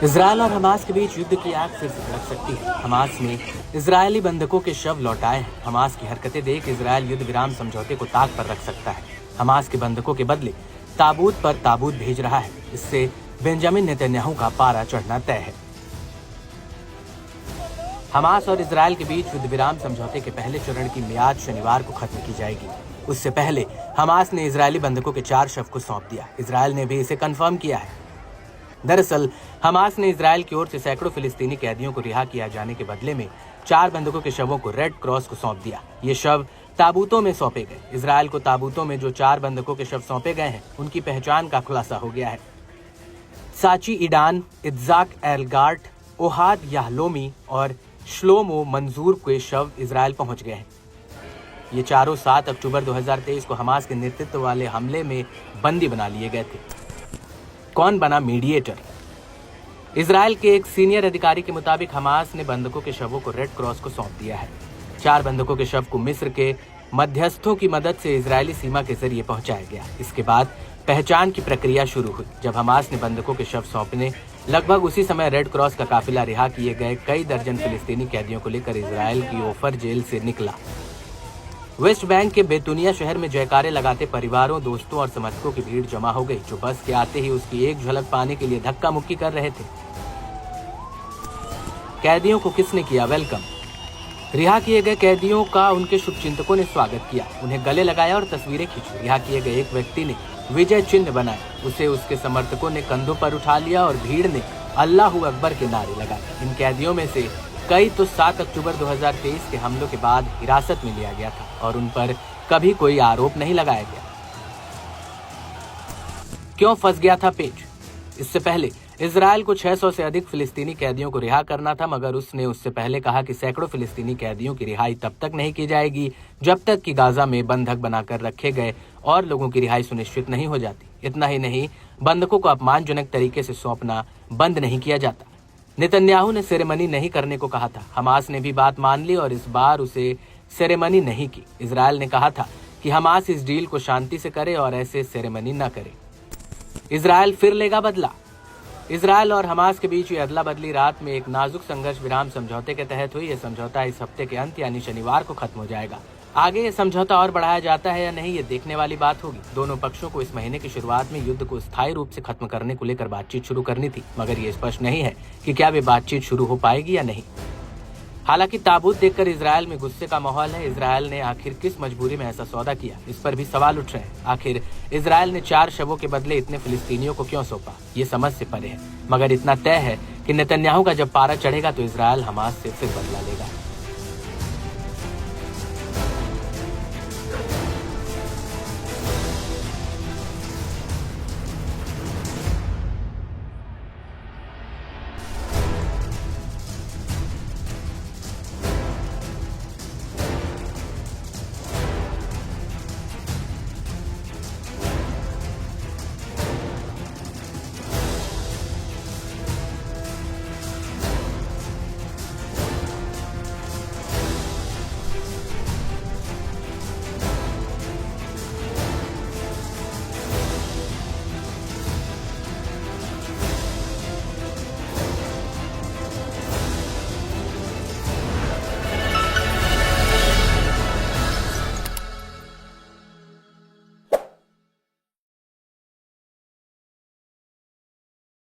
Israel और Hamas के बीच युद्ध की आग फिर से भड़क सकती है। हमास ने इजरायली बंधकों के शव लौटाए हैं। हमास की हरकतें देख इजरायल युद्ध विराम समझौते को ताक पर रख सकता है। हमास के बंधकों के बदले ताबूत पर ताबूत भेज रहा है। इससे बेंजामिन नेतन्याहू का पारा चढ़ना तय है। हमास और इजरायल के बीच युद्ध विराम समझौते के पहले चरण की मियाद शनिवार को खत्म की जाएगी। उससे पहले हमास ने इजरायली बंधकों के 4 शव को सौंप दिया। इजरायल ने भी इसे कंफर्म किया है। दरअसल हमास ने इजरायल की ओर से सैकड़ों फिलिस्तीनी कैदियों को रिहा किया जाने के बदले में 4 बंधकों के शवों को रेड क्रॉस को सौंप दिया। ये शव ताबूतों में सौंपे गए। इजरायल को ताबूतों में जो 4 बंधकों के शव सौंपे गए हैं, उनकी पहचान का खुलासा हो गया है। साची ईडान, इत्जाक एलगार्ट, ओहाद याहलोमी और श्लोमो मंजूर के शव इजरायल पहुंच गए हैं। ये चारों 7 अक्टूबर 2023 को हमास के नेतृत्व वाले हमले में बंदी बना लिए गए थे। कौन बना मीडिएटर? इजरायल के एक सीनियर अधिकारी के मुताबिक हमास ने बंधकों के शवों को रेड क्रॉस को सौंप दिया है। 4 बंधकों के शव को मिस्र के मध्यस्थों की मदद से इजरायली सीमा के जरिए पहुंचाया गया। इसके बाद पहचान की प्रक्रिया शुरू हुई। जब हमास ने बंधकों के शव सौंपने लगभग उसी समय रेड क्रॉस का काफिला रिहा किए गए कई दर्जन फिलिस्तीनी कैदियों को लेकर इजरायल की ओफर जेल से निकला। वेस्ट बैंक के बेतुनिया शहर में जयकारे लगाते परिवारों, दोस्तों और समर्थकों की भीड़ जमा हो गई, जो बस के आते ही उसकी एक झलक पाने के लिए धक्का मुक्की कर रहे थे। कैदियों को किसने किया वेलकम? रिहा किए गए कैदियों का उनके शुभचिंतकों ने स्वागत किया, उन्हें गले लगाया और तस्वीरें खींची। रिहा किए गए एक व्यक्ति ने विजय चिन्ह बनाए, उसे उसके समर्थकों ने कंधों पर उठा लिया और भीड़ ने अल्लाहू अकबर के नारे लगाए। इन कैदियों में से कई तो 7 अक्टूबर 2023 के हमलों के बाद हिरासत में लिया गया था और उन पर कभी कोई आरोप नहीं लगाया गया। क्यों फंस गया था पेच? इससे पहले इजरायल को 600 से अधिक फिलिस्तीनी कैदियों को रिहा करना था, मगर उसने उससे पहले कहा कि सैकड़ों फिलिस्तीनी कैदियों की रिहाई तब तक नहीं की जाएगी जब तक कि गाजा में बंधक बनाकर रखे गए और लोगों की रिहाई सुनिश्चित नहीं हो जाती। इतना ही नहीं, बंधकों को अपमानजनक तरीके से सौंपना बंद नहीं किया जाता। नेतन्याहू ने सेरेमनी नहीं करने को कहा था। हमास ने भी बात मान ली और इस बार उसे सेरेमनी नहीं की। इजरायल ने कहा था कि हमास इस डील को शांति से करे और ऐसे सेरेमनी न करे। इजरायल फिर लेगा बदला। इजरायल और हमास के बीच ये अदला बदली रात में एक नाजुक संघर्ष विराम समझौते के तहत हुई। यह समझौता इस हफ्ते के अंत यानी शनिवार को खत्म हो जाएगा। आगे ये समझौता और बढ़ाया जाता है या नहीं, ये देखने वाली बात होगी। दोनों पक्षों को इस महीने की शुरुआत में युद्ध को स्थायी रूप से खत्म करने को लेकर बातचीत शुरू करनी थी, मगर ये स्पष्ट नहीं है कि क्या वे बातचीत शुरू हो पाएगी या नहीं। हालांकि ताबूत देखकर इजरायल में गुस्से का माहौल है। इजरायल ने आखिर किस मजबूरी में ऐसा सौदा किया, इस पर भी सवाल उठ रहे हैं। आखिर इजरायल ने 4 शवों के बदले इतने फिलिस्तीनियों को क्यों सौंपा, ये समझ से परे है। मगर इतना तय है कि नेतन्याहू का जब पारा चढ़ेगा तो इजरायल हमास से फिर बदला लेगा।